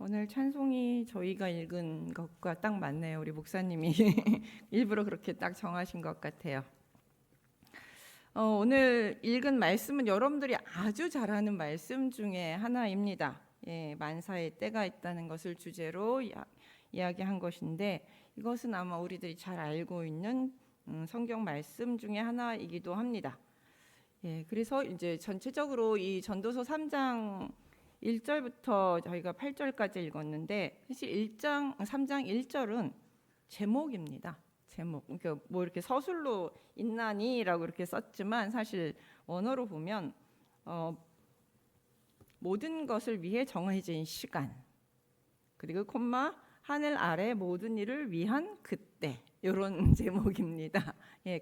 오늘 찬송이 저희가 읽은 것과 딱 맞네요. 우리 목사님이 일부러 그렇게 딱 정하신 것 같아요. 오늘 읽은 말씀은 여러분들이 아주 잘 아는 말씀 중에 하나입니다. 만사의 때가 있다는 것을 주제로 이야기한 것인데, 이것은 아마 우리들이 잘 알고 있는 성경 말씀 중에 하나이기도 합니다. 그래서 이제 전체적으로 이 전도서 3장 1절부터 저희가 8절까지 읽었는데, 사실 3장 1절은 제목입니다. 제목. 그러니까 뭐 이렇게 서술로 있나니라고 이렇게 썼지만 사실 원어로 보면 모든 것을 위해 정해진 시간, 그리고 콤마 하늘 아래 모든 일을 위한 그때, 이런 제목입니다.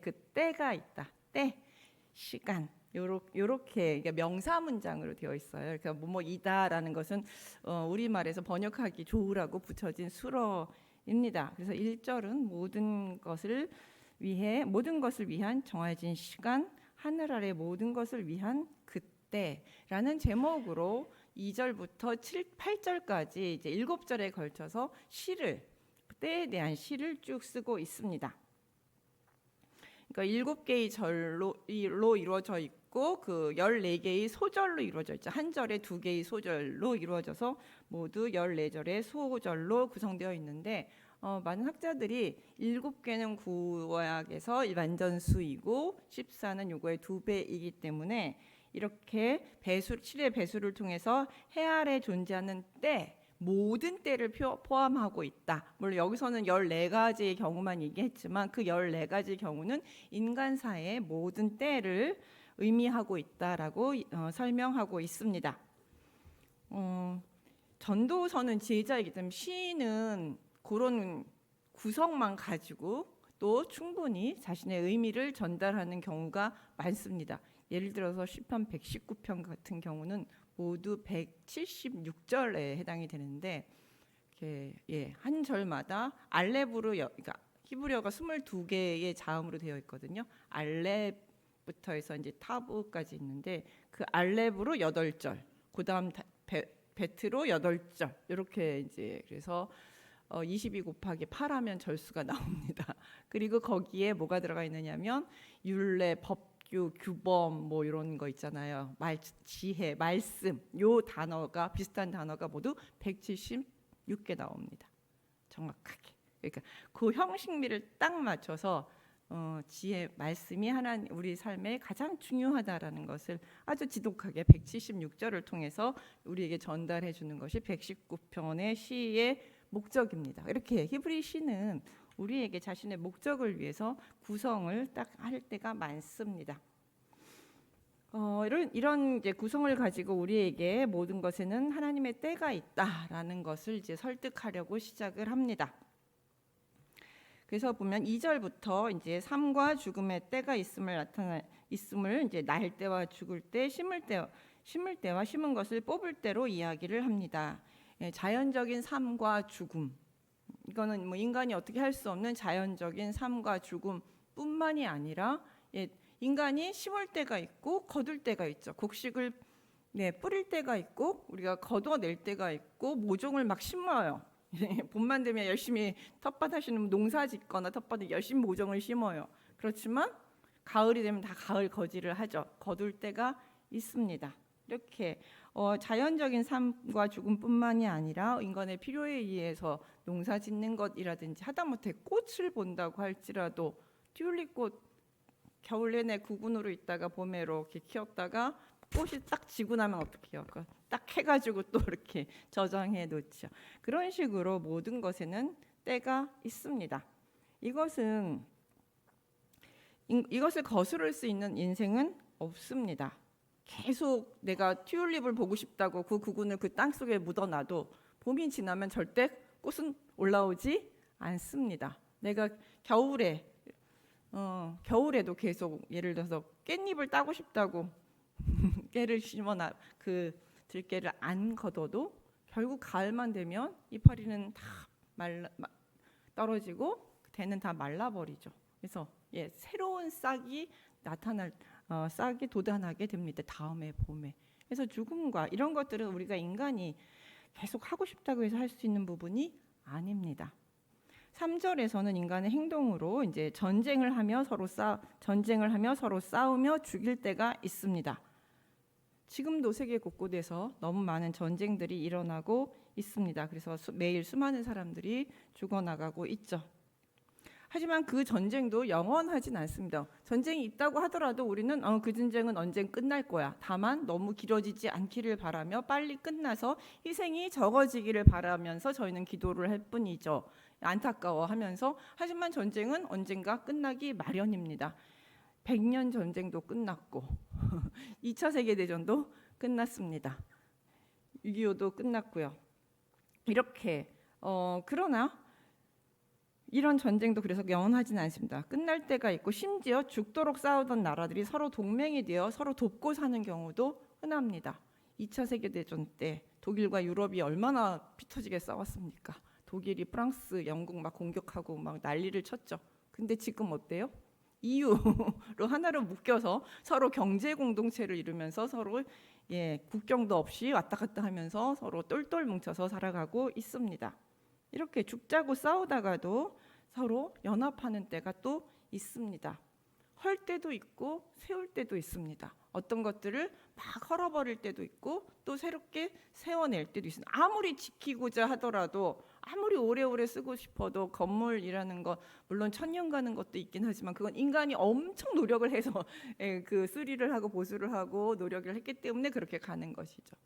그때가 있다. 때, 시간. 요렇게 명사 문장으로 되어 있어요. 그러니까 뭐뭐이다라는 것은 우리말에서 번역하기 좋으라고 붙여진 수어입니다. 그래서 1절은 모든 것을 위한 정해진 시간, 하늘 아래 모든 것을 위한 그때라는 제목으로 2절부터 8절까지 이제 7절에 걸쳐서 때에 대한 시를 쭉 쓰고 있습니다. 그러니까 7개의 절로 이루어져 있고 그 14개의 소절로 이루어져 있죠. 한 절에 2개의 소절로 이루어져서 모두 14절의 소절로 구성되어 있는데, 많은 학자들이 7개는 구약에서 완전수이고 14는 요거의 2배이기 때문에 이렇게 실의 배수를 통해서 해 아래 존재하는 때, 모든 때를 포함하고 있다. 물론 여기서는 14가지의 경우만 얘기했지만 그 14가지 경우는 인간사의 모든 때를 의미하고 있다라고 설명하고 있습니다. 전도서는 제자이기 때문에 시인은 그런 구성만 가지고 또 충분히 자신의 의미를 전달하는 경우가 많습니다. 예를 들어서 시편 119편 같은 경우는 모두 176절에 해당이 되는데, 한 절마다 알렙으로, 그러니까 히브리어가 22개의 자음으로 되어 있거든요. 알렙부터 해서 이제 타브까지 있는데 그 알렙으로 8절, 그다음 베트로 8절, 이렇게 이제 그래서 22 곱하기 8 하면 절수가 나옵니다. 그리고 거기에 뭐가 들어가 있느냐면 율례, 법, 규범 뭐 이런 거 있잖아요. 지혜, 말씀, 요 단어가 비슷한 단어가 모두 176개 나옵니다. 정확하게. 그러니까 그 형식미를 딱 맞춰서 지혜, 말씀이 우리 삶에 가장 중요하다라는 것을 아주 지독하게 176절을 통해서 우리에게 전달해 주는 것이 119편의 시의 목적입니다. 이렇게 히브리 시는 우리에게 자신의 목적을 위해서 구성을 딱 할 때가 많습니다. 이런 이제 구성을 가지고 우리에게 모든 것에는 하나님의 때가 있다라는 것을 이제 설득하려고 시작을 합니다. 그래서 보면 2절부터 이제 삶과 죽음의 때가 있음을 이제 날 때와 죽을 때, 심을 때와 심은 것을 뽑을 때로 이야기를 합니다. 자연적인 삶과 죽음, 이거는 뭐 인간이 어떻게 할 수 없는 자연적인 삶과 죽음뿐만이 아니라 인간이 심을 때가 있고 거둘 때가 있죠. 곡식을 뿌릴 때가 있고 우리가 거둬낼 때가 있고 모종을 막 심어요. 봄만 되면 열심히 텃밭 하시는 농사 짓거나 텃밭에 열심히 모종을 심어요. 그렇지만 가을이 되면 다 가을 거지를 하죠. 거둘 때가 있습니다. 이렇게 자연적인 삶과 죽음뿐만이 아니라 인간의 필요에 의해서 농사 짓는 것이라든지, 하다못해 꽃을 본다고 할지라도 튤립꽃 겨울 내내 구근으로 있다가 봄에 이렇게 키웠다가 꽃이 딱 지고 나면 어떻게 해요? 딱 해가지고 또 이렇게 저장해 놓죠. 그런 식으로 모든 것에는 때가 있습니다. 이것을 거스를 수 있는 인생은 없습니다. 계속 내가 튤립을 보고 싶다고 그 구근을 그 땅속에 묻어놔도 봄이 지나면 절대 꽃은 올라오지 않습니다. 내가 겨울에도 계속 예를 들어서 깻잎을 따고 싶다고 깨를 심어놔 그 들깨를 안 걷어도 결국 가을만 되면 이파리는 다 떨어지고 대는 다 말라버리죠. 그래서 새로운 싹이 싹이 돋아나게 됩니다. 다음에 봄에. 그래서 죽음과 이런 것들은 우리가 인간이 계속 하고 싶다고 해서 할 수 있는 부분이 아닙니다. 3절에서는 인간의 행동으로 이제 전쟁을 하며 서로 싸우며 죽일 때가 있습니다. 지금도 세계 곳곳에서 너무 많은 전쟁들이 일어나고 있습니다. 그래서 매일 수많은 사람들이 죽어나가고 있죠. 하지만 그 전쟁도 영원하진 않습니다. 전쟁이 있다고 하더라도 우리는 그 전쟁은 언젠 끝날 거야. 다만 너무 길어지지 않기를 바라며 빨리 끝나서 희생이 적어지기를 바라면서 저희는 기도를 할 뿐이죠. 안타까워하면서. 하지만 전쟁은 언젠가 끝나기 마련입니다. 100년 전쟁도 끝났고 2차 세계대전도 끝났습니다. 6.25도 끝났고요. 이렇게 그러나 이런 전쟁도 그래서 영원하지는 않습니다. 끝날 때가 있고 심지어 죽도록 싸우던 나라들이 서로 동맹이 되어 서로 돕고 사는 경우도 흔합니다. 2차 세계대전 때 독일과 유럽이 얼마나 피 터지게 싸웠습니까? 독일이 프랑스, 영국 막 공격하고 막 난리를 쳤죠. 근데 지금 어때요? EU로 하나로 묶여서 서로 경제 공동체를 이루면서 서로 국경도 없이 왔다 갔다 하면서 서로 똘똘 뭉쳐서 살아가고 있습니다. 이렇게 죽자고 싸우다가도 서로 연합하는 때가 또 있습니다. 헐 때도 있고 세울 때도 있습니다. 어떤 것들을 막 헐어버릴 때도 있고 또 새롭게 세워낼 때도 있습니다. 아무리 지키고자 하더라도 아무리 오래오래 쓰고 싶어도 건물이라는 것 물론 천년 가는 것도 있긴 하지만 그건 인간이 엄청 노력을 해서 그 수리를 하고 보수를 하고 노력을 했기 때문에 그렇게 가는 것이죠.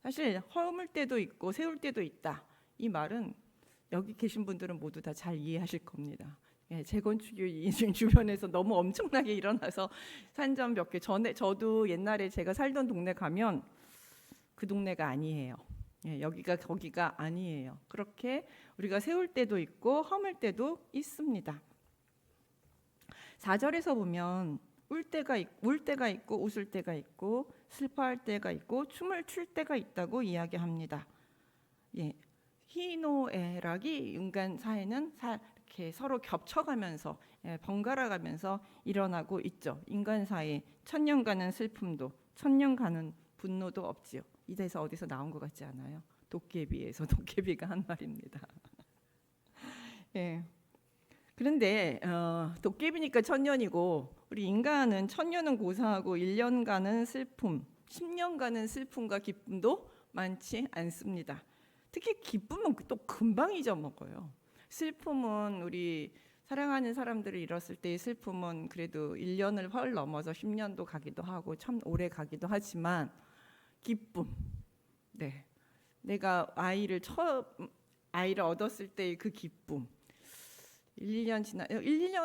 사실 허물 때도 있고 세울 때도 있다. 이 말은 여기 계신 분들은 모두 다 잘 이해하실 겁니다. 재건축이 주변에서 너무 엄청나게 일어나서 산점 몇 개 전에 저도 옛날에 제가 살던 동네 가면 그 동네가 아니에요. 여기가 거기가 아니에요. 그렇게 우리가 세울 때도 있고 허물 때도 있습니다. 4절에서 보면 울 때가 있고 웃을 때가 있고 슬퍼할 때가 있고 춤을 출 때가 있다고 이야기합니다. 희노애락이 인간 사회는 이렇게 서로 겹쳐가면서 번갈아가면서 일어나고 있죠. 인간 사이에 천년가는 슬픔도 천년가는 분노도 없지요. 이 대사 어디서 나온 것 같지 않아요? 도깨비에서 도깨비가 한 말입니다. 그런데 도깨비니까 천년이고 우리 인간은 천년은 고사하고 1년간은 슬픔, 10년간은 슬픔과 기쁨도 많지 않습니다. 특히 기쁨은 또 금방 잊어먹어요. 슬픔은 우리 사랑하는 사람들을 잃었을 때의 슬픔은 그래도 1년을 훨 넘어서 10년도 가기도 하고 참 오래 가기도 하지만 기쁨, 내가 아이를 얻었을 때의 그 기쁨 1년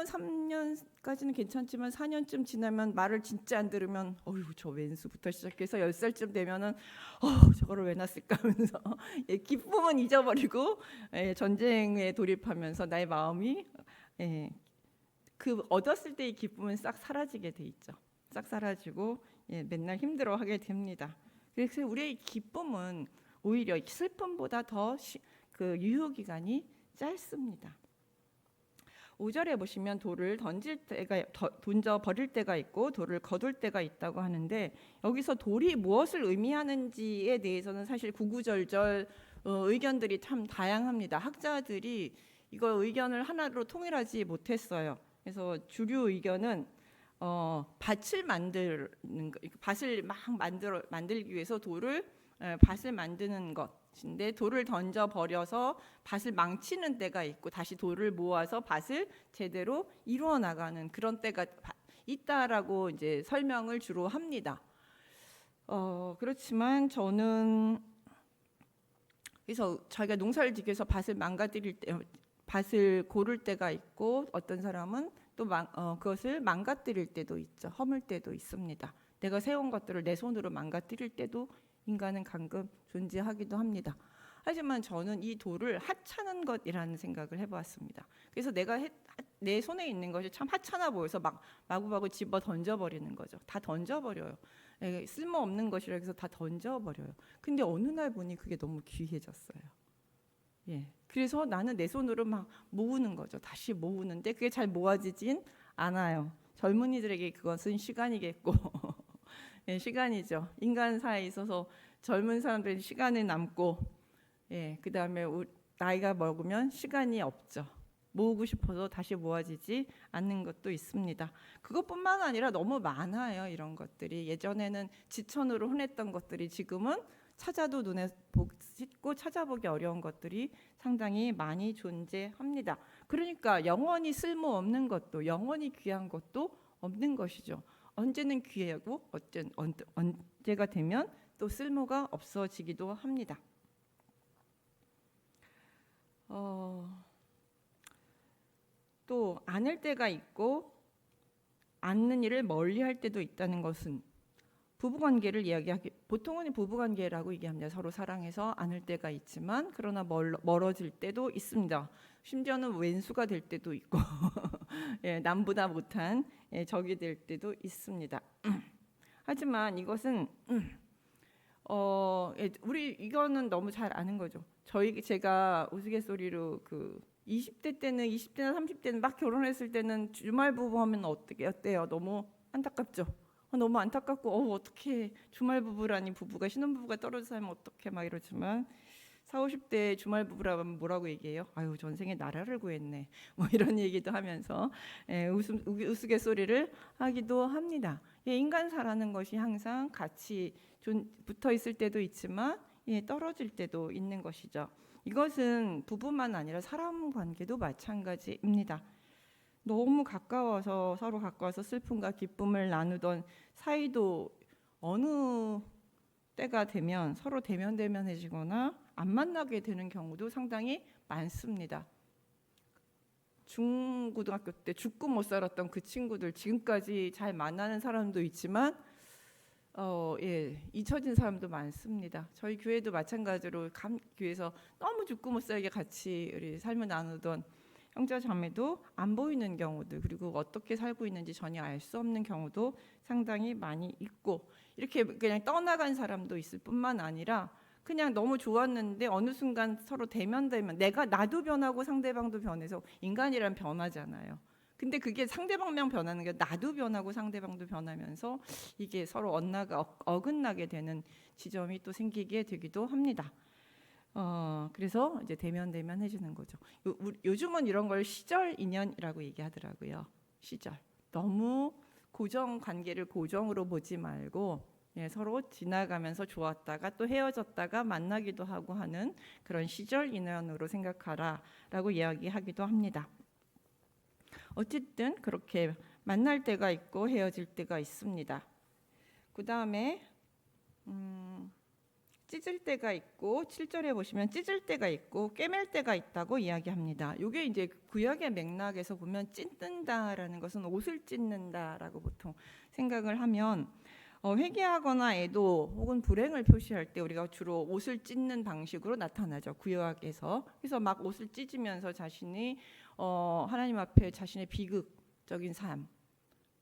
3년까지는 괜찮지만 4년쯤 지나면 말을 진짜 안 들으면 어휴 저 왼수부터 시작해서 10살쯤 되면은 저거를 왜 낳았을까 하면서 기쁨은 잊어버리고 전쟁에 돌입하면서 나의 마음이 그 얻었을 때의 기쁨은 싹 사라지게 돼 있죠. 싹 사라지고 맨날 힘들어하게 됩니다. 그래서 우리의 기쁨은 오히려 슬픔보다 더 그 유효 기간이 짧습니다. 5절에 보시면 돌을 던져 버릴 때가 있고 돌을 거둘 때가 있다고 하는데 여기서 돌이 무엇을 의미하는지에 대해서는 사실 구구절절 의견들이 참 다양합니다. 학자들이 이거 의견을 하나로 통일하지 못했어요. 그래서 주류 의견은 밭을 막 만들기 위해서 밭을 만드는 것인데 돌을 던져 버려서 밭을 망치는 때가 있고 다시 돌을 모아서 밭을 제대로 이루어 나가는 그런 때가 있다라고 이제 설명을 주로 합니다. 그렇지만 저는 그래서 자기가 농사를 짓기 위해서 밭을 고를 때가 있고 어떤 사람은 또 그것을 망가뜨릴 때도 있죠. 허물 때도 있습니다. 내가 세운 것들을 내 손으로 망가뜨릴 때도 인간은 가끔 존재하기도 합니다. 하지만 저는 이 돌을 하찮은 것이라는 생각을 해보았습니다. 그래서 내 손에 있는 것이 참 하찮아 보여서 마구마구 집어 던져버리는 거죠. 다 던져버려요. 쓸모없는 것이라 해서 다 던져버려요. 근데 어느 날 보니 그게 너무 귀해졌어요. 그래서 나는 내 손으로 막 모으는 거죠. 다시 모으는데 그게 잘 모아지진 않아요. 젊은이들에게 그것은 시간이겠고 시간이죠. 인간 사이에 있어서 젊은 사람들이 시간이 남고 예, 그다음에 나이가 먹으면 시간이 없죠. 모으고 싶어도 다시 모아지지 않는 것도 있습니다. 그것뿐만 아니라 너무 많아요. 이런 것들이 예전에는 지천으로 흔했던 것들이 지금은 찾아도 눈에 씻고 찾아보기 어려운 것들이 상당히 많이 존재합니다. 그러니까 영원히 쓸모없는 것도 영원히 귀한 것도 없는 것이죠. 언제는 귀하고 언제가 되면 또 쓸모가 없어지기도 합니다. 또 않을 때가 있고 않는 일을 멀리할 때도 있다는 것은 부부관계를 보통은 부부관계라고 얘기합니다. 서로 사랑해서 않을 때가 있지만 그러나 멀어질 때도 있습니다. 심지어는 왼수가 될 때도 있고 예, 남보다 못한 적이 될 때도 있습니다. 하지만 이것은 우리 이거는 너무 잘 아는 거죠. 제가 우스갯소리로 20대나 30대는 막 결혼했을 때는 주말 부부 하면 어때요? 너무 안타깝죠. 너무 안타깝고 어떻게 주말 부부라니, 부부가 신혼부부가 떨어져 살면 어떻게 막 이러지만 40, 50대 주말 부부라면 뭐라고 얘기해요? 아유, 전생에 나라를 구했네. 뭐 이런 얘기도 하면서 우스갯소리를 하기도 합니다. 인간사라는 것이 항상 같이 붙어 있을 때도 있지만 떨어질 때도 있는 것이죠. 이것은 부부만 아니라 사람 관계도 마찬가지입니다. 너무 서로 가까워서 슬픔과 기쁨을 나누던 사이도 어느 때가 되면 서로 대면대면해지거나 안 만나게 되는 경우도 상당히 많습니다. 중고등학교 때 죽고 못 살았던 그 친구들 지금까지 잘 만나는 사람도 있지만 잊혀진 사람도 많습니다. 저희 교회도 마찬가지로 교회에서 너무 죽고 못 살게 같이 우리 삶을 나누던 형제 자매도 안 보이는 경우들, 그리고 어떻게 살고 있는지 전혀 알 수 없는 경우도 상당히 많이 있고, 이렇게 그냥 떠나간 사람도 있을 뿐만 아니라 그냥 너무 좋았는데 어느 순간 서로 대면되면 나도 변하고 상대방도 변해서 인간이란 변하잖아요. 근데 그게 상대방만 변하는 게 나도 변하고 상대방도 변하면서 이게 서로 어긋나게 되는 지점이 또 생기게 되기도 합니다. 그래서 이제 대면 해주는 거죠. 요즘은 이런 걸 시절 인연이라고 얘기하더라고요. 시절. 너무 고정 관계를 고정으로 보지 말고 서로 지나가면서 좋았다가 또 헤어졌다가 만나기도 하고 하는 그런 시절 인연으로 생각하라라고 이야기하기도 합니다. 어쨌든 그렇게 만날 때가 있고 헤어질 때가 있습니다. 그 다음에 찢을 때가 있고 7절에 보시면 찢을 때가 있고 꿰맬 때가 있다고 이야기합니다. 이게 이제 구약의 맥락에서 보면 찢는다라는 것은 옷을 찢는다라고 보통 생각을 하면 회개하거나 애도 혹은 불행을 표시할 때 우리가 주로 옷을 찢는 방식으로 나타나죠. 구약에서. 그래서 막 옷을 찢으면서 자신이 하나님 앞에 자신의 비극적인 삶,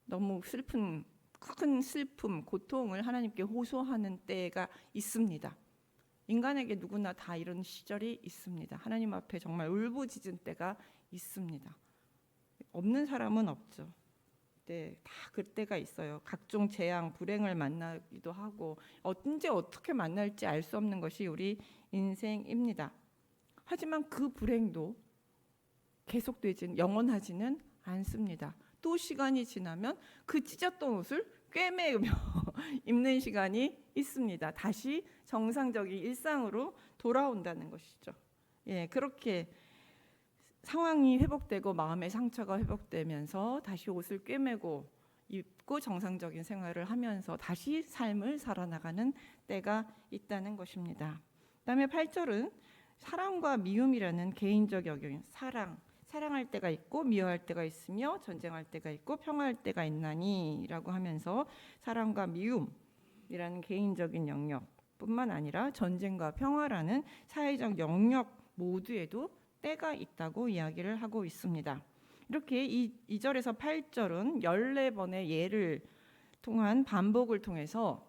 너무 큰 슬픔, 고통을 하나님께 호소하는 때가 있습니다. 인간에게 누구나 다 이런 시절이 있습니다. 하나님 앞에 정말 울부짖은 때가 있습니다. 없는 사람은 없죠. 다 그때가 있어요. 각종 재앙, 불행을 만나기도 하고 언제 어떻게 만날지 알 수 없는 것이 우리 인생입니다. 하지만 그 불행도 영원하지는 않습니다. 또 시간이 지나면 그 찢었던 옷을 꿰매며 입는 시간이 있습니다. 다시 정상적인 일상으로 돌아온다는 것이죠. 그렇게 상황이 회복되고 마음의 상처가 회복되면서 다시 옷을 꿰매고 입고 정상적인 생활을 하면서 다시 삶을 살아나가는 때가 있다는 것입니다. 그다음에 8절은 사랑과 미움이라는 개인적 영역, 사랑할 때가 있고 미워할 때가 있으며 전쟁할 때가 있고 평화할 때가 있나니라고 하면서 사랑과 미움이라는 개인적인 영역뿐만 아니라 전쟁과 평화라는 사회적 영역 모두에도 때가 있다고 이야기를 하고 있습니다. 이렇게 2절에서 8절은 14번의 예를 통한 반복을 통해서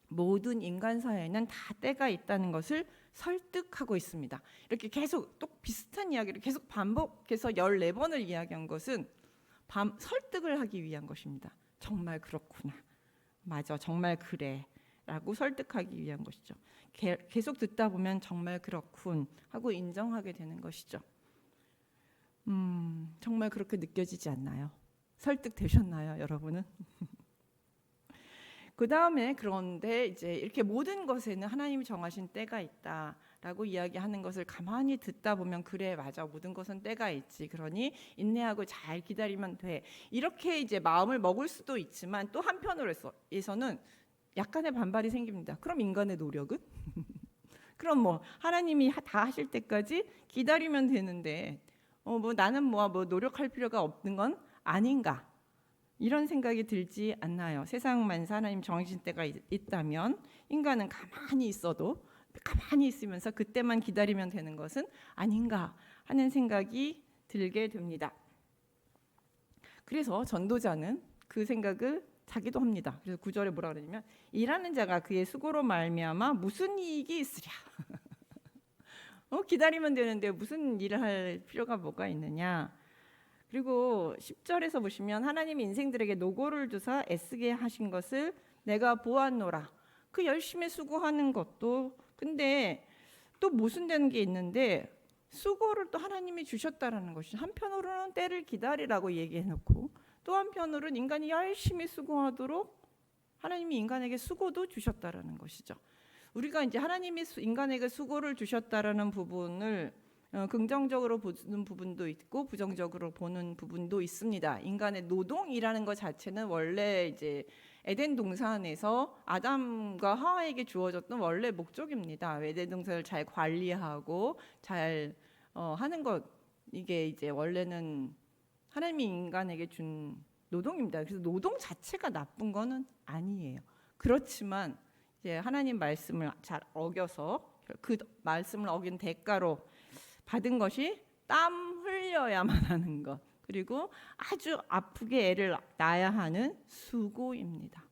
모든 인간 사회에는 다 때가 있다는 것을 설득하고 있습니다. 이렇게 계속 또 비슷한 이야기를 계속 반복해서 14번을 이야기한 것은 설득을 하기 위한 것입니다. 정말 그렇구나. 맞아, 정말 그래. 라고 설득하기 위한 것이죠. 계속 듣다 보면 정말 그렇군 하고 인정하게 되는 것이죠. 정말 그렇게 느껴지지 않나요? 설득되셨나요, 여러분은? 그 다음에 그런데 이제 이렇게 모든 것에는 하나님이 정하신 때가 있다라고 이야기하는 것을 가만히 듣다 보면 그래 맞아 모든 것은 때가 있지 그러니 인내하고 잘 기다리면 돼 이렇게 이제 마음을 먹을 수도 있지만 또 한편으로서는 약간의 반발이 생깁니다. 그럼 인간의 노력은? 그럼 뭐 하나님이 다 하실 때까지 기다리면 되는데 뭐 나는 뭐 노력할 필요가 없는 건 아닌가? 이런 생각이 들지 않나요? 세상 만사 하나님 정하신 때가 있다면 인간은 가만히 있으면서 그때만 기다리면 되는 것은 아닌가 하는 생각이 들게 됩니다. 그래서 전도자는 그 생각을 자기도 합니다. 그래서 9절에 뭐라 그러냐면 일하는 자가 그의 수고로 말미암아 무슨 이익이 있으랴. 기다리면 되는데 무슨 일을 할 필요가 뭐가 있느냐. 그리고 10절에서 보시면 하나님이 인생들에게 노고를 주사 애쓰게 하신 것을 내가 보았노라. 그 열심히 수고하는 것도 근데 또 모순되는 게 있는데 수고를 또 하나님이 주셨다라는 것이 한편으로는 때를 기다리라고 얘기해놓고 또 한편으로는 인간이 열심히 수고하도록 하나님이 인간에게 수고도 주셨다라는 것이죠. 우리가 이제 하나님이 인간에게 수고를 주셨다라는 부분을 긍정적으로 보는 부분도 있고 부정적으로 보는 부분도 있습니다. 인간의 노동이라는 것 자체는 원래 이제 에덴 동산에서 아담과 하와에게 주어졌던 원래 목적입니다. 에덴 동산을 잘 관리하고 잘 하는 것 이게 이제 원래는 하나님이 인간에게 준 노동입니다. 그래서 노동 자체가 나쁜 거는 아니에요. 그렇지만 이제 하나님 말씀을 잘 어겨서 그 말씀을 어긴 대가로 받은 것이 땀 흘려야만 하는 것 그리고 아주 아프게 애를 낳아야 하는 수고입니다.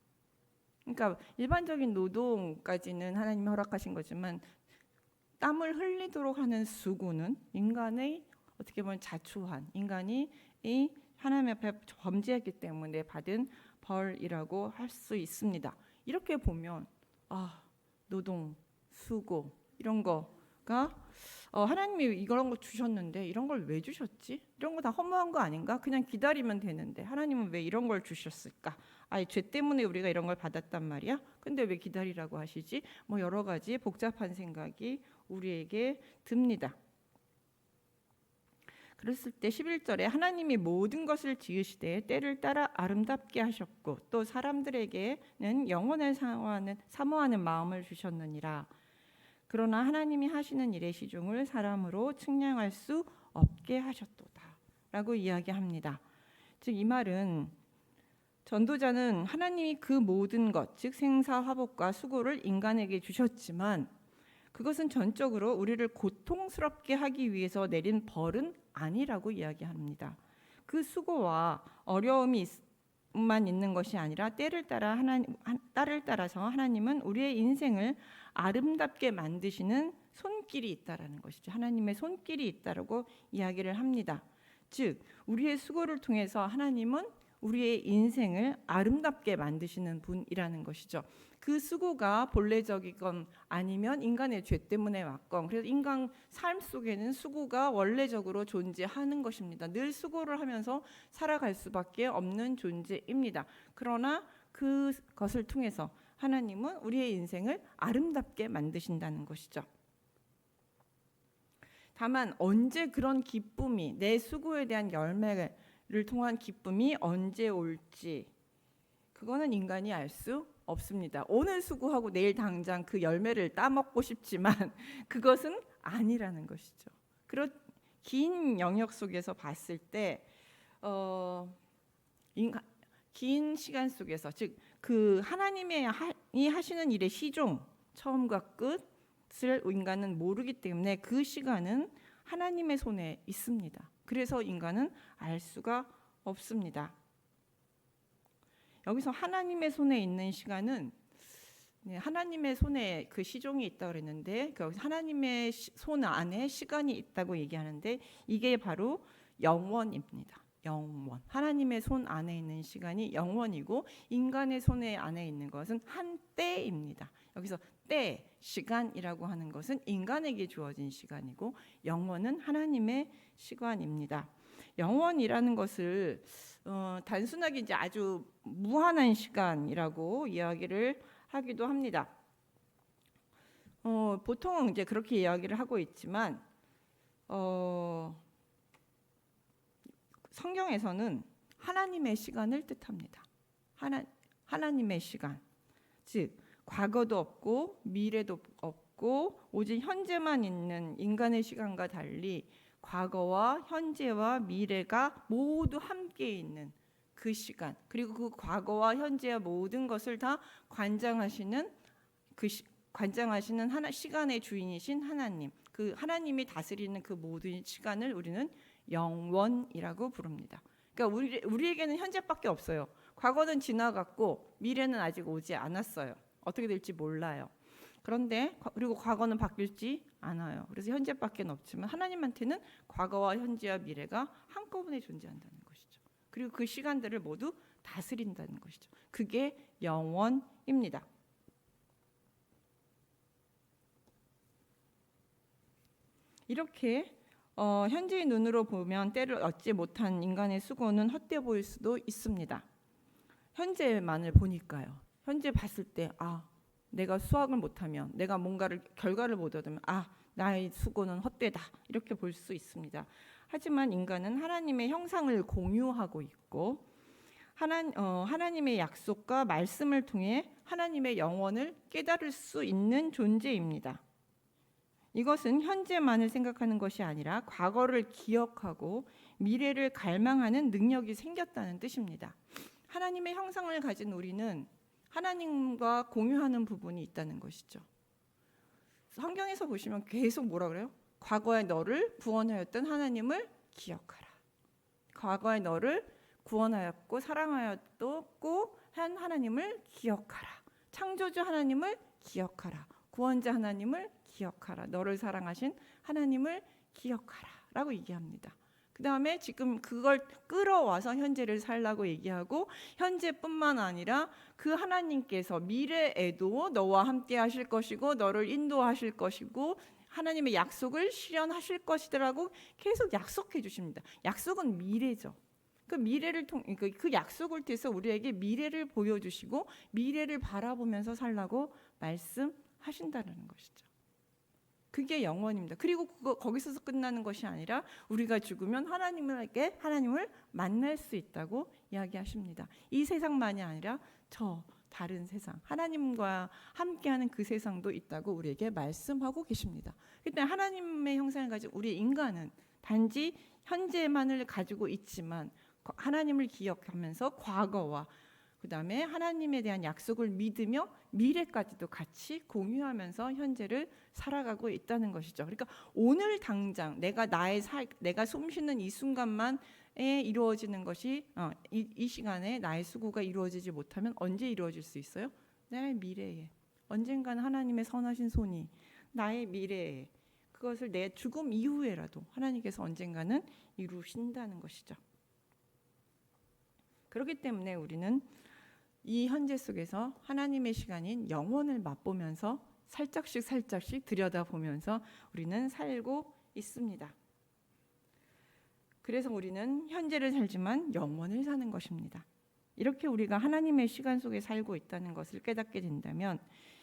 그러니까 일반적인 노동까지는 하나님이 허락하신 거지만 땀을 흘리도록 하는 수고는 인간의 어떻게 보면 자초한 인간이 이 하나님 앞에 범죄했기 때문에 받은 벌이라고 할 수 있습니다. 이렇게 보면 노동, 수고 이런 거가 하나님이 이런 거 주셨는데 이런 걸 왜 주셨지? 이런 거 다 허무한 거 아닌가? 그냥 기다리면 되는데 하나님은 왜 이런 걸 주셨을까? 죄 때문에 우리가 이런 걸 받았단 말이야? 근데 왜 기다리라고 하시지? 뭐 여러 가지 복잡한 생각이 우리에게 듭니다. 그랬을 때 11절에 하나님이 모든 것을 지으시되 때를 따라 아름답게 하셨고 또 사람들에게는 영원을 사모하는 마음을 주셨느니라. 그러나 하나님이 하시는 일의 시중을 사람으로 측량할 수 없게 하셨도다 라고 이야기합니다. 즉 이 말은 전도자는 하나님이 그 모든 것, 즉 생사, 화복과 수고를 인간에게 주셨지만 그것은 전적으로 우리를 고통스럽게 하기 위해서 내린 벌은 아니라고 이야기합니다. 그 수고와 어려움만 있는 것이 아니라 때를 따라서 하나님은 우리의 인생을 아름답게 만드시는 손길이 있다라는 것이죠. 하나님의 손길이 있다라고 이야기를 합니다. 즉 우리의 수고를 통해서 하나님은 우리의 인생을 아름답게 만드시는 분이라는 것이죠. 그 수고가 본래적이건 아니면 인간의 죄 때문에 왔건 그래서 인간 삶 속에는 수고가 원래적으로 존재하는 것입니다. 늘 수고를 하면서 살아갈 수밖에 없는 존재입니다. 그러나 그것을 통해서 하나님은 우리의 인생을 아름답게 만드신다는 것이죠. 다만 언제 그런 기쁨이 내 수고에 대한 열매를 통한 기쁨이 언제 올지 그거는 인간이 알 수 없습니다. 오늘 수고하고 내일 당장 그 열매를 따먹고 싶지만 그것은 아니라는 것이죠. 그런 긴 영역 속에서 봤을 때 긴 시간 속에서 즉 그 하나님이 하시는 일의 시종 처음과 끝을 인간은 모르기 때문에 그 시간은 하나님의 손에 있습니다. 그래서 인간은 알 수가 없습니다. 여기서 하나님의 손에 있는 시간은 하나님의 손에 그 시종이 있다고 그랬는데 하나님의 손 안에 시간이 있다고 얘기하는데 이게 바로 영원입니다. 영원. 하나님의 손 안에 있는 시간이 영원이고 인간의 손 안에 있는 것은 한때입니다. 여기서 때, 시간이라고 하는 것은 인간에게 주어진 시간이고 영원은 하나님의 시간입니다. 영원이라는 것을 단순하게 이제 아주 무한한 시간이라고 이야기를 하기도 합니다. 보통은 이제 그렇게 이야기를 하고 있지만 성경에서는 하나님의 시간을 뜻합니다. 하나님의 시간, 즉 과거도 없고 미래도 없고 오직 현재만 있는 인간의 시간과 달리 과거와 현재와 미래가 모두 함께 있는 그 시간, 그리고 그 과거와 현재와 모든 것을 다 관장하시는 시간의 주인이신 하나님, 그 하나님이 다스리는 그 모든 시간을 우리는 영원이라고 부릅니다. 그러니까 우리에게는 현재밖에 없어요. 과거는 지나갔고 미래는 아직 오지 않았어요. 어떻게 될지 몰라요. 그런데 그리고 과거는 바뀔지 않아요. 그래서 현재밖에 없지만 하나님한테는 과거와 현재와 미래가 한꺼번에 존재한다는 것이죠. 그리고 그 시간들을 모두 다스린다는 것이죠. 그게 영원입니다. 이렇게 현재의 눈으로 보면 때를 얻지 못한 인간의 수고는 헛되어 보일 수도 있습니다. 현재만을 보니까요. 현재 봤을 때 내가 수학을 못하면, 내가 뭔가를 결과를 못 얻으면 나의 수고는 헛되다 이렇게 볼 수 있습니다. 하지만 인간은 하나님의 형상을 공유하고 있고 하나님의 약속과 말씀을 통해 하나님의 영원을 깨달을 수 있는 존재입니다. 이것은 현재만을 생각하는 것이 아니라 과거를 기억하고 미래를 갈망하는 능력이 생겼다는 뜻입니다. 하나님의 형상을 가진 우리는 하나님과 공유하는 부분이 있다는 것이죠. 성경에서 보시면 계속 뭐라 그래요? 과거에 너를 구원하였던 하나님을 기억하라. 과거에 너를 구원하였고 사랑하였고 한 하나님을 기억하라. 창조주 하나님을 기억하라. 구원자 하나님을 기억하라. 너를 사랑하신 하나님을 기억하라 라고 얘기합니다. 그 다음에 지금 그걸 끌어와서 현재를 살라고 얘기하고 현재뿐만 아니라 그 하나님께서 미래에도 너와 함께 하실 것이고 너를 인도하실 것이고 하나님의 약속을 실현하실 것이라고 계속 약속해 주십니다. 약속은 미래죠. 그 미래를 그 약속을 통해서 우리에게 미래를 보여주시고 미래를 바라보면서 살라고 말씀하신다는 것이죠. 그게 영원입니다. 그리고 거기서 끝나는 것이 아니라 우리가 죽으면 하나님을 만날 수 있다고 이야기하십니다. 이 세상만이 아니라 저 다른 세상, 하나님과 함께하는 그 세상도 있다고 우리에게 말씀하고 계십니다. 그때 하나님의 형상을 가진 우리 인간은 단지 현재만을 가지고 있지만 하나님을 기억하면서 과거와 그 다음에 하나님에 대한 약속을 믿으며 미래까지도 같이 공유하면서 현재를 살아가고 있다는 것이죠. 그러니까 오늘 당장 내가 숨쉬는 이 순간만에 이루어지는 것이 이 시간에 나의 수고가 이루어지지 못하면 언제 이루어질 수 있어요? 나의 미래에 언젠가는 하나님의 선하신 손이 나의 미래에 그것을 내 죽음 이후에라도 하나님께서 언젠가는 이루신다는 것이죠. 그렇기 때문에 우리는 이 현재 속에서 하나님의 시간인 영원을 맛보면서 살짝씩 들여다보면서 우리는 살고 있습니다. 그래서 우리는 현재를 살지만 영원을 사는 것입니다. 이렇게 우리가 하나님의 시간 속에 살고 있다는 것을 깨닫게 된다면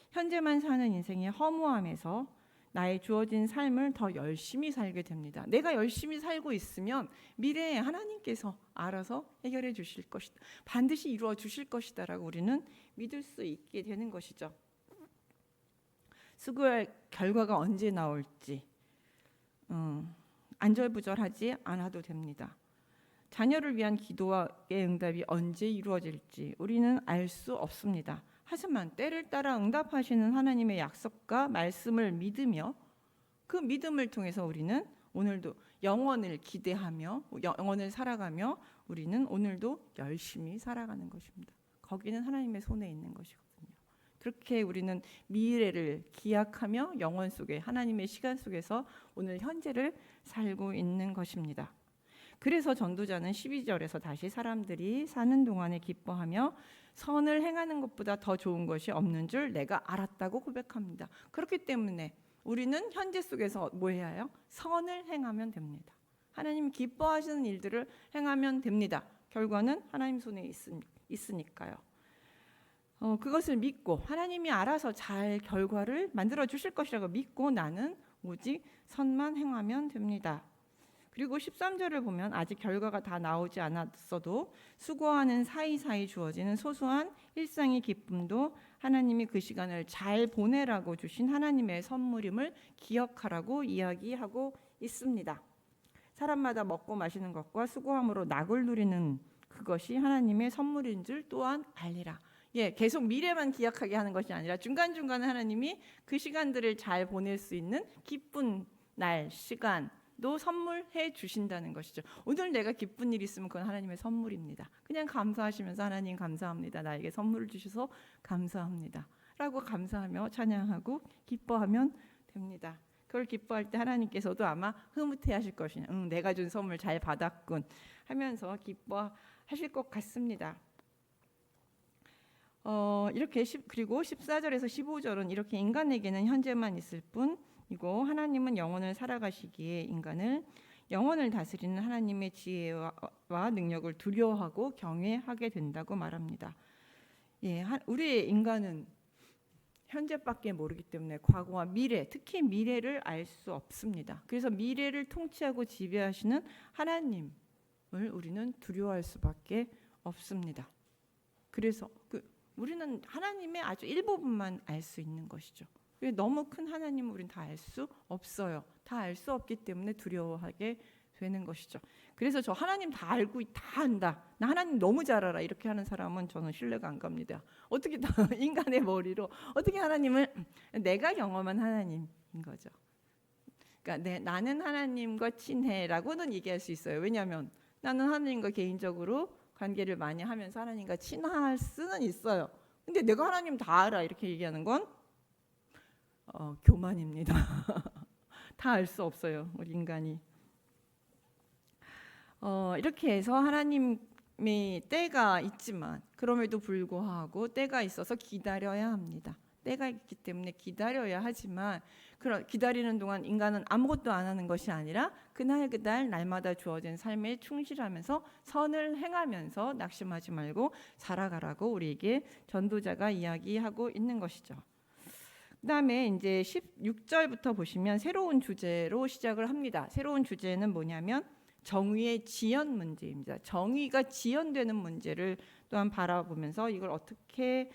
현재만 사는 인생의 허무함에서 나의 주어진 삶을 더 열심히 살게 됩니다. 내가 열심히 살고 있으면 미래에 하나님께서 알아서 해결해 주실 것이다. 반드시 이루어 주실 것이다라고 우리는 믿을 수 있게 되는 것이죠. 수고의 결과가 언제 나올지 안절부절하지 않아도 됩니다. 자녀를 위한 기도의 응답이 언제 이루어질지 우리는 알 수 없습니다. 하지만 때를 따라 응답하시는 하나님의 약속과 말씀을 믿으며 그 믿음을 통해서 우리는 오늘도 영원을 기대하며 영원을 살아가며 우리는 오늘도 열심히 살아가는 것입니다. 거기는 하나님의 손에 있는 것이거든요. 그렇게 우리는 미래를 기약하며 영원 속에 하나님의 시간 속에서 오늘 현재를 살고 있는 것입니다. 그래서 전도자는 12절에서 다시 사람들이 사는 동안에 기뻐하며 선을 행하는 것보다 더 좋은 것이 없는 줄 내가 알았다고 고백합니다. 그렇기 때문에 우리는 현재 속에서 뭐 해야 해요? 선을 행하면 됩니다. 하나님 기뻐하시는 일들을 행하면 됩니다. 결과는 하나님 손에 있으니까요. 그것을 믿고 하나님이 알아서 잘 결과를 만들어 주실 것이라고 믿고 나는 오직 선만 행하면 됩니다. 그리고 13절을 보면 아직 결과가 다 나오지 않았어도 수고하는 사이사이 주어지는 소소한 일상의 기쁨도 하나님이 그 시간을 잘 보내라고 주신 하나님의 선물임을 기억하라고 이야기하고 있습니다. 사람마다 먹고 마시는 것과 수고함으로 낙을 누리는 그것이 하나님의 선물인 줄 또한 알리라. 계속 미래만 기약하게 하는 것이 아니라 중간중간에 하나님이 그 시간들을 잘 보낼 수 있는 기쁜 날, 시간도 선물해 주신다는 것이죠. 오늘 내가 기쁜 일이 있으면 그건 하나님의 선물입니다. 그냥 감사하시면서 하나님 감사합니다. 나에게 선물을 주셔서 감사합니다. 라고 감사하며 찬양하고 기뻐하면 됩니다. 그걸 기뻐할 때 하나님께서도 아마 흐뭇해 하실 것이냐. 내가 준 선물 잘 받았군 하면서 기뻐하실 것 같습니다. 이렇게 그리고 14절에서 15절은 이렇게 인간에게는 현재만 있을 뿐이고 하나님은 영원을 살아가시기에 인간을 영원을 다스리는 하나님의 지혜와 능력을 두려워하고 경외하게 된다고 말합니다. 우리의 인간은 현재밖에 모르기 때문에 과거와 미래, 특히 미래를 알 수 없습니다. 그래서 미래를 통치하고 지배하시는 하나님을 우리는 두려워할 수밖에 없습니다. 그래서 우리는 하나님의 아주 일부분만 알 수 있는 것이죠. 너무 큰 하나님을 우리는 다 알 수 없어요. 다 알 수 없기 때문에 두려워하게 되는 것이죠. 그래서 저 하나님 다 알고 다 안다. 나 하나님 너무 잘 알아. 이렇게 하는 사람은 저는 신뢰가 안 갑니다. 어떻게 다 인간의 머리로 어떻게 하나님을 내가 경험한 하나님인 거죠. 그러니까 나는 하나님과 친해라고는 얘기할 수 있어요. 왜냐하면 나는 하나님과 개인적으로 관계를 많이 하면서 하나님과 친할 수는 있어요. 근데 내가 하나님 다 알아 이렇게 얘기하는 건 교만입니다. 다 알 수 없어요. 우리 인간이. 이렇게 해서 하나님의 때가 있지만 그럼에도 불구하고 때가 있어서 기다려야 합니다. 때가 있기 때문에 기다려야 하지만 기다리는 동안 인간은 아무것도 안 하는 것이 아니라 그날 날마다 주어진 삶에 충실하면서 선을 행하면서 낙심하지 말고 살아가라고 우리에게 전도자가 이야기하고 있는 것이죠. 그다음에 이제 16절부터 보시면 새로운 주제로 시작을 합니다. 새로운 주제는 뭐냐면 정의의 지연 문제입니다. 정의가 지연되는 문제를 또한 바라보면서 이걸 어떻게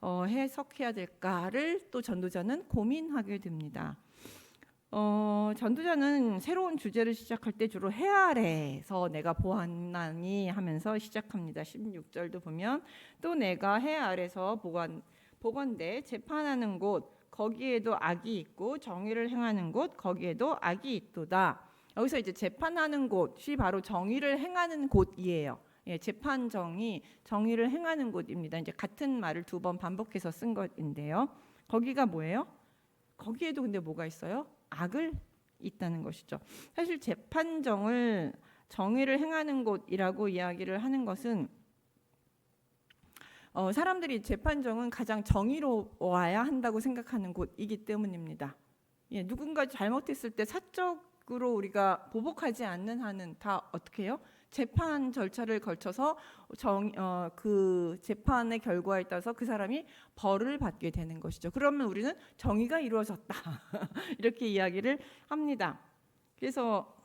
해석해야 될까를 또 전도자는 고민하게 됩니다. 전도자는 새로운 주제를 시작할 때 주로 해 아래에서 내가 보았나니 하면서 시작합니다. 16절도 보면 또 내가 해 아래서 보건대 재판하는 곳 거기에도 악이 있고 정의를 행하는 곳 거기에도 악이 있도다. 여기서 이제 재판하는 곳이 바로 정의를 행하는 곳이에요. 재판정이 정의를 행하는 곳입니다. 이제 같은 말을 두 번 반복해서 쓴 것인데요. 거기가 뭐예요? 거기에도 근데 뭐가 있어요? 악을 있다는 것이죠. 사실 재판정을 정의를 행하는 곳이라고 이야기를 하는 것은 사람들이 재판정은 가장 정의로워야 한다고 생각하는 곳이기 때문입니다. 누군가 잘못했을 때 사적으로 우리가 보복하지 않는 한은 다 어떻게 해요? 재판 절차를 거쳐서 그 재판의 결과에 따라서 그 사람이 벌을 받게 되는 것이죠. 그러면 우리는 정의가 이루어졌다 이렇게 이야기를 합니다. 그래서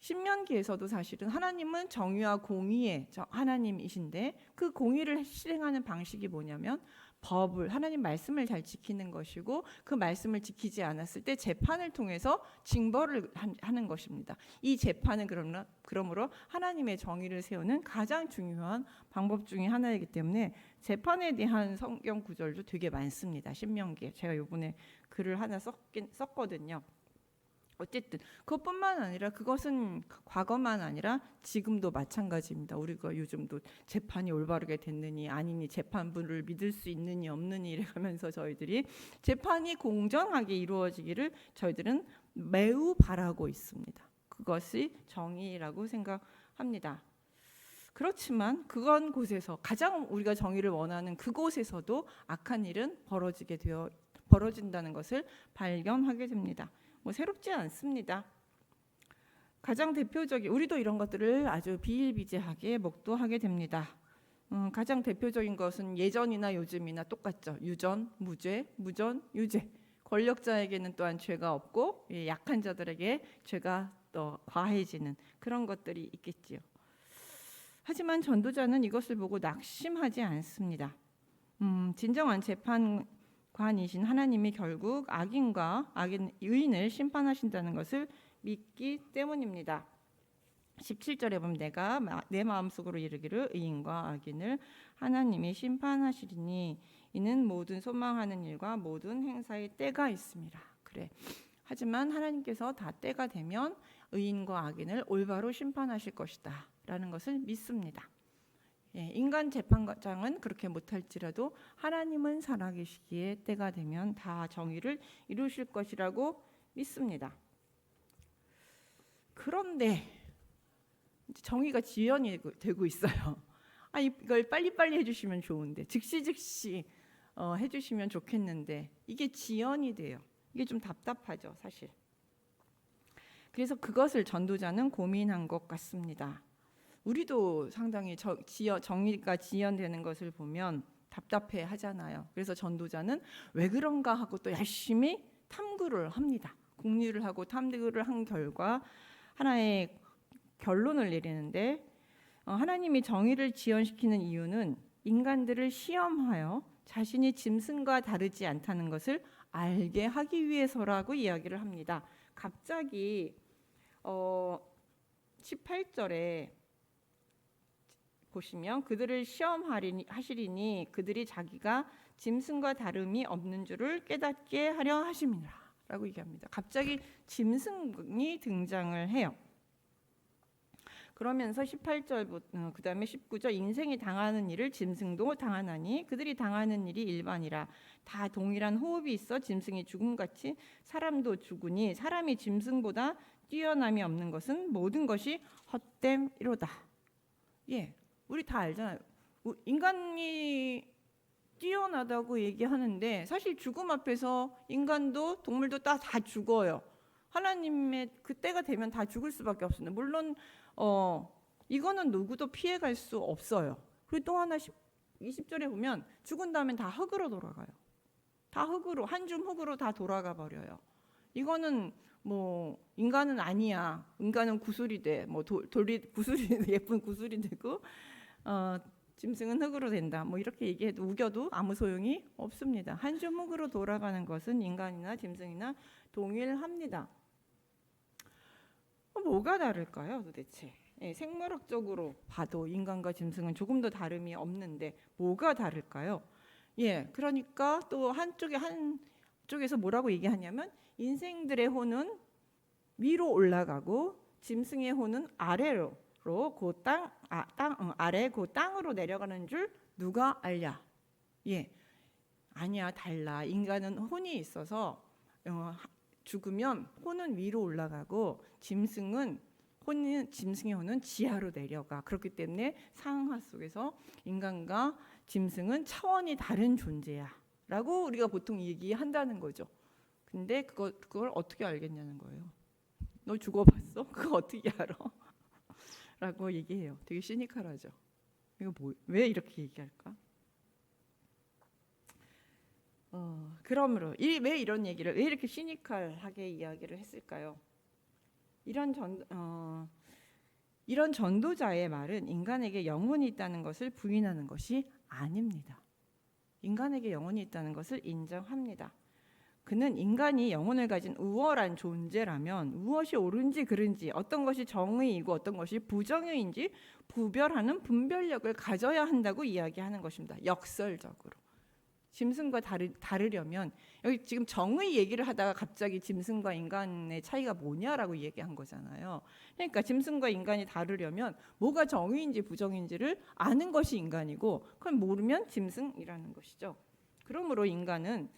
신명기에서도 사실은 하나님은 정의와 공의의 하나님이신데 그 공의를 실행하는 방식이 뭐냐면 법을 하나님 말씀을 잘 지키는 것이고 그 말씀을 지키지 않았을 때 재판을 통해서 징벌을 하는 것입니다. 이 재판은 그러므로 하나님의 정의를 세우는 가장 중요한 방법 중에 하나이기 때문에 재판에 대한 성경 구절도 되게 많습니다. 신명기에 제가 이번에 글을 하나 썼거든요. 어쨌든 그것뿐만 아니라 그것은 과거만 아니라 지금도 마찬가지입니다. 우리가 요즘도 재판이 올바르게 됐느니 아니니 재판부를 믿을 수 있느니 없느니 이래가면서 저희들이 재판이 공정하게 이루어지기를 저희들은 매우 바라고 있습니다. 그것이 정의라고 생각합니다. 그렇지만 그런 곳에서 가장 우리가 정의를 원하는 그곳에서도 악한 일은 벌어진다는 것을 발견하게 됩니다. 뭐 새롭지 않습니다. 가장 대표적인 우리도 이런 것들을 아주 비일비재하게 목도하게 됩니다. 가장 대표적인 것은 예전이나 요즘이나 똑같죠. 유전, 무죄, 무전, 유죄. 권력자에게는 또한 죄가 없고 약한 자들에게 죄가 더 과해지는 그런 것들이 있겠지요. 하지만 전도자는 이것을 보고 낙심하지 않습니다. 진정한 재판관이신 하나님이 결국 악인과 의인을 심판하신다는 것을 믿기 때문입니다. 17절에 보면 내가 내 마음속으로 이르기를 의인과 악인을 하나님이 심판하시리니 이는 모든 소망하는 일과 모든 행사의 때가 있습니다. 그래. 하지만 하나님께서 다 때가 되면 의인과 악인을 올바로 심판하실 것이다 라는 것을 믿습니다. 인간 재판장은 그렇게 못할지라도 하나님은 살아계시기에 때가 되면 다 정의를 이루실 것이라고 믿습니다. 그런데 정의가 지연이 되고 있어요. 이걸 빨리빨리 해주시면 좋은데 즉시 해주시면 좋겠는데 이게 지연이 돼요. 이게 좀 답답하죠, 사실. 그래서 그것을 전도자는 고민한 것 같습니다. 우리도 상당히 정의가 지연되는 것을 보면 답답해 하잖아요. 그래서 전도자는 왜 그런가 하고 또 열심히 탐구를 합니다. 공유를 하고 탐구를 한 결과 하나의 결론을 내리는데 하나님이 정의를 지연시키는 이유는 인간들을 시험하여 자신이 짐승과 다르지 않다는 것을 알게 하기 위해서라고 이야기를 합니다. 갑자기 18절에 보시면 그들을 시험하시리니 그들이 자기가 짐승과 다름이 없는 줄을 깨닫게 하려 하심이라 라고 얘기합니다. 갑자기 짐승이 등장을 해요. 그러면서 18절 그 다음에 19절 인생이 당하는 일을 짐승도 당하나니 그들이 당하는 일이 일반이라 다 동일한 호흡이 있어 짐승이 죽음같이 사람도 죽으니 사람이 짐승보다 뛰어남이 없는 것은 모든 것이 헛됨이로다. 우리 다 알잖아요. 인간이 뛰어나다고 얘기하는데 사실 죽음 앞에서 인간도 동물도 다 죽어요. 하나님의 그 때가 되면 다 죽을 수밖에 없습니다. 물론 이거는 누구도 피해갈 수 없어요. 그리고 또 하나 20절에 보면 죽은 다음엔 다 흙으로 돌아가요. 다 흙으로 한 줌 흙으로 다 돌아가 버려요. 이거는 뭐 인간은 아니야. 인간은 구슬이 돼. 뭐 구슬이 예쁜 구슬이 되고 짐승은 흙으로 된다. 뭐 이렇게 얘기해도 우겨도 아무 소용이 없습니다. 한 줌 흙으로 돌아가는 것은 인간이나 짐승이나 동일합니다. 뭐가 다를까요, 도대체? 생물학적으로 봐도 인간과 짐승은 조금 더 다름이 없는데 뭐가 다를까요? 그러니까 또 한쪽에서 뭐라고 얘기하냐면 인생들의 혼은 위로 올라가고 짐승의 혼은 아래로 아래 그 땅으로 내려가는 줄 누가 알랴? 아니야, 달라. 인간은 혼이 있어서 죽으면 혼은 위로 올라가고 짐승의 혼은 지하로 내려가. 그렇기 때문에 상하 속에서 인간과 짐승은 차원이 다른 존재야 라고 우리가 보통 얘기한다는 거죠. 근데 그걸 어떻게 알겠냐는 거예요. 너 죽어봤어? 그거 어떻게 알아? 라고 얘기해요. 되게 시니컬하죠. 이거 왜 이렇게 얘기할까? 그러므로 왜 이런 얘기를 왜 이렇게 시니컬하게 이야기를 했을까요? 이런 전도자의 말은 인간에게 영혼이 있다는 것을 부인하는 것이 아닙니다. 인간에게 영혼이 있다는 것을 인정합니다. 그는 인간이 영혼을 가진 우월한 존재라면 무엇이 옳은지 그른지 어떤 것이 정의이고 어떤 것이 부정의인지 구별하는 분별력을 가져야 한다고 이야기하는 것입니다. 역설적으로. 짐승과 다르려면 여기 지금 정의 얘기를 하다가 갑자기 짐승과 인간의 차이가 뭐냐라고 얘기한 거잖아요. 그러니까 짐승과 인간이 다르려면 뭐가 정의인지 부정인지를 아는 것이 인간이고 그걸 모르면 짐승이라는 것이죠. 그러므로 인간이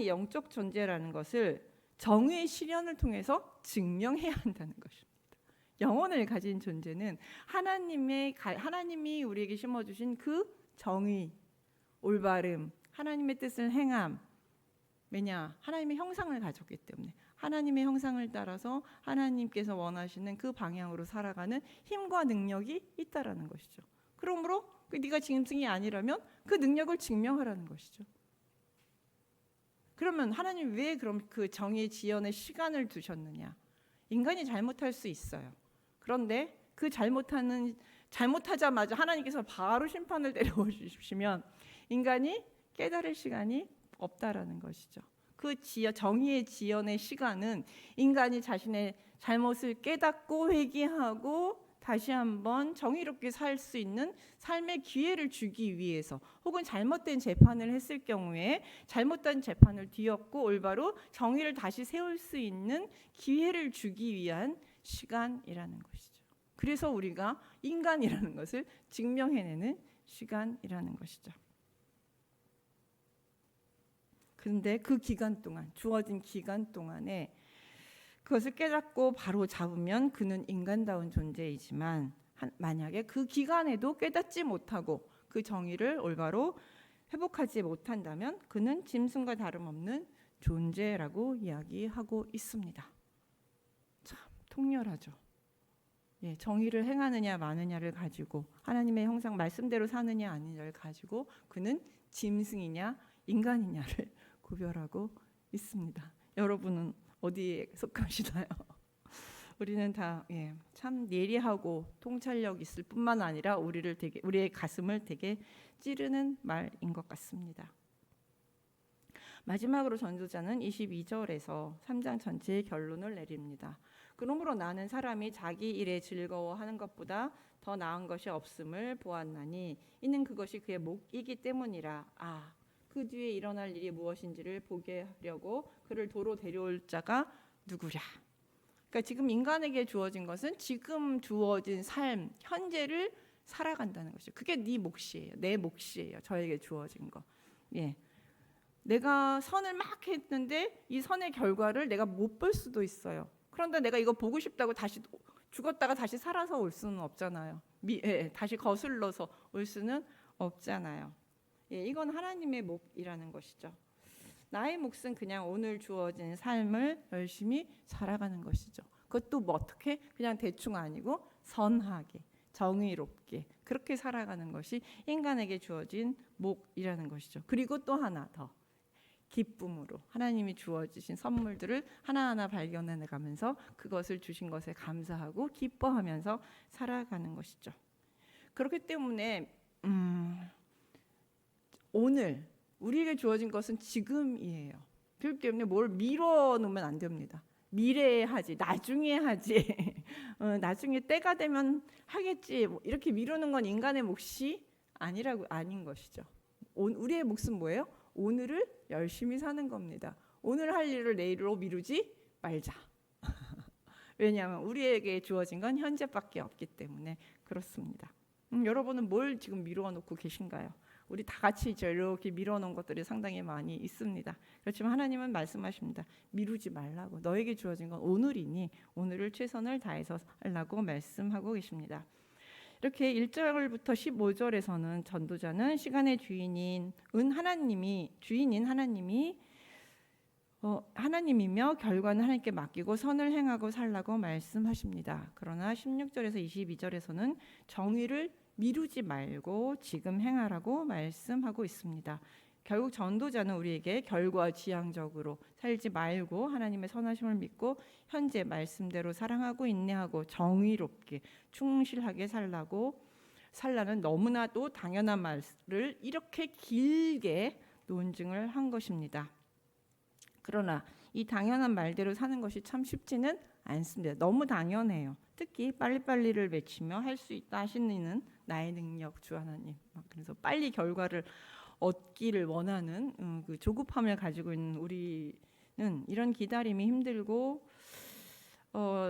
영적 존재라는 것을 정의의 실현을 통해서 증명해야 한다는 것입니다. 영혼을 가진 존재는 하나님이 우리에게 심어주신 그 정의, 올바름, 하나님의 뜻을 행함. 왜냐? 하나님의 형상을 가졌기 때문에 하나님의 형상을 따라서 하나님께서 원하시는 그 방향으로 살아가는 힘과 능력이 있다라는 것이죠. 그러므로 네가 짐승이 아니라면 그 능력을 증명하라는 것이죠. 그러면 하나님 왜 그럼 그 정의 지연의 시간을 두셨느냐? 인간이 잘못할 수 있어요. 그런데 그 잘못하자마자 하나님께서 바로 심판을 내려주시면 인간이 깨달을 시간이 없다라는 것이죠. 그 정의의 지연의 시간은 인간이 자신의 잘못을 깨닫고 회개하고 다시 한번 정의롭게 살 수 있는 삶의 기회를 주기 위해서, 혹은 잘못된 재판을 했을 경우에 잘못된 재판을 뒤엎고 올바로 정의를 다시 세울 수 있는 기회를 주기 위한 시간이라는 것이죠. 그래서 우리가 인간이라는 것을 증명해내는 시간이라는 것이죠. 그런데 그 기간 동안, 주어진 기간 동안에 그것을 깨닫고 바로 잡으면 그는 인간다운 존재이지만, 만약에 그 기간에도 깨닫지 못하고 그 정의를 올바로 회복하지 못한다면 그는 짐승과 다름없는 존재라고 이야기하고 있습니다. 참 통렬하죠. 정의를 행하느냐 마느냐를 가지고, 하나님의 형상 말씀대로 사느냐 아니냐를 가지고 그는 짐승이냐 인간이냐를 구별하고 있습니다. 여러분은 어디에 속하시나요? 우리는 다 참 예리하고 통찰력 있을 뿐만 아니라 우리의 가슴을 되게 찌르는 말인 것 같습니다. 마지막으로 전도자는 22절에서 3장 전체의 결론을 내립니다. 그러므로 나는 사람이 자기 일에 즐거워하는 것보다 더 나은 것이 없음을 보았나니 이는 그것이 그의 목이기 때문이라. 그 뒤에 일어날 일이 무엇인지를 보게 하려고 그를 도로 데려올 자가 누구랴. 그러니까 지금 인간에게 주어진 것은 지금 주어진 삶, 현재를 살아간다는 것이죠. 그게 네 몫이에요. 내 몫이에요. 저에게 주어진 거. 내가 선을 막 했는데 이 선의 결과를 내가 못 볼 수도 있어요. 그런데 내가 이거 보고 싶다고 다시 죽었다가 다시 살아서 올 수는 없잖아요. 다시 거슬러서 올 수는 없잖아요. 이건 하나님의 몫이라는 것이죠. 나의 몫은 그냥 오늘 주어진 삶을 열심히 살아가는 것이죠. 그것도 어떻게? 그냥 대충 아니고 선하게, 정의롭게 그렇게 살아가는 것이 인간에게 주어진 몫이라는 것이죠. 그리고 또 하나 더, 기쁨으로 하나님이 주어주신 선물들을 하나하나 발견해가면서 그것을 주신 것에 감사하고 기뻐하면서 살아가는 것이죠. 그렇기 때문에 오늘 우리에게 주어진 것은 지금이에요. 그렇기 때문에 뭘 미뤄놓으면 안 됩니다. 미래에 하지, 나중에 하지, 나중에 때가 되면 하겠지, 이렇게 미루는 건 인간의 몫이 아닌 것이죠. 우리의 몫은 뭐예요? 오늘을 열심히 사는 겁니다. 오늘 할 일을 내일로 미루지 말자. 왜냐하면 우리에게 주어진 건 현재밖에 없기 때문에 그렇습니다. 여러분은 뭘 지금 미루어놓고 계신가요? 우리 다 같이 이렇게 미뤄놓은 것들이 상당히 많이 있습니다. 그렇지만 하나님은 말씀하십니다. 미루지 말라고. 너에게 주어진 건 오늘이니 오늘을 최선을 다해서 하려고 말씀하고 계십니다. 이렇게 1절부터 15절에서는 전도자는 시간의 주인인 하나님이 하나님이며 결과는 하나님께 맡기고 선을 행하고 살라고 말씀하십니다. 그러나 16절에서 22절에서는 정의를 미루지 말고 지금 행하라고 말씀하고 있습니다. 결국 전도자는 우리에게 결과지향적으로 살지 말고 하나님의 선하심을 믿고 현재 말씀대로 사랑하고 인내하고 정의롭게 충실하게 살라는 너무나도 당연한 말을 이렇게 길게 논증을 한 것입니다. 그러나 이 당연한 말대로 사는 것이 참 쉽지는 않습니다. 너무 당연해요. 특히 빨리빨리를 외치며 할 수 있다 하시는 나의 능력 주 하나님. 그래서 빨리 결과를 얻기를 원하는 그 조급함을 가지고 있는 우리는 이런 기다림이 힘들고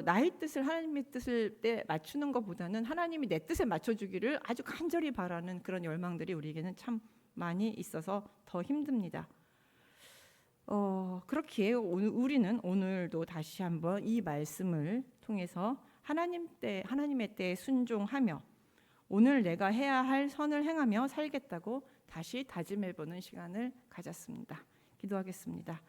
나의 뜻을 하나님의 뜻을 때 맞추는 것보다는 하나님이 내 뜻에 맞춰주기를 아주 간절히 바라는 그런 열망들이 우리에게는 참 많이 있어서 더 힘듭니다. 그렇기에 우리는 오늘도 다시 한번 이 말씀을 통해서 하나님의 때에 순종하며 오늘 내가 해야 할 선을 행하며 살겠다고 다시 다짐해보는 시간을 가졌습니다. 기도하겠습니다.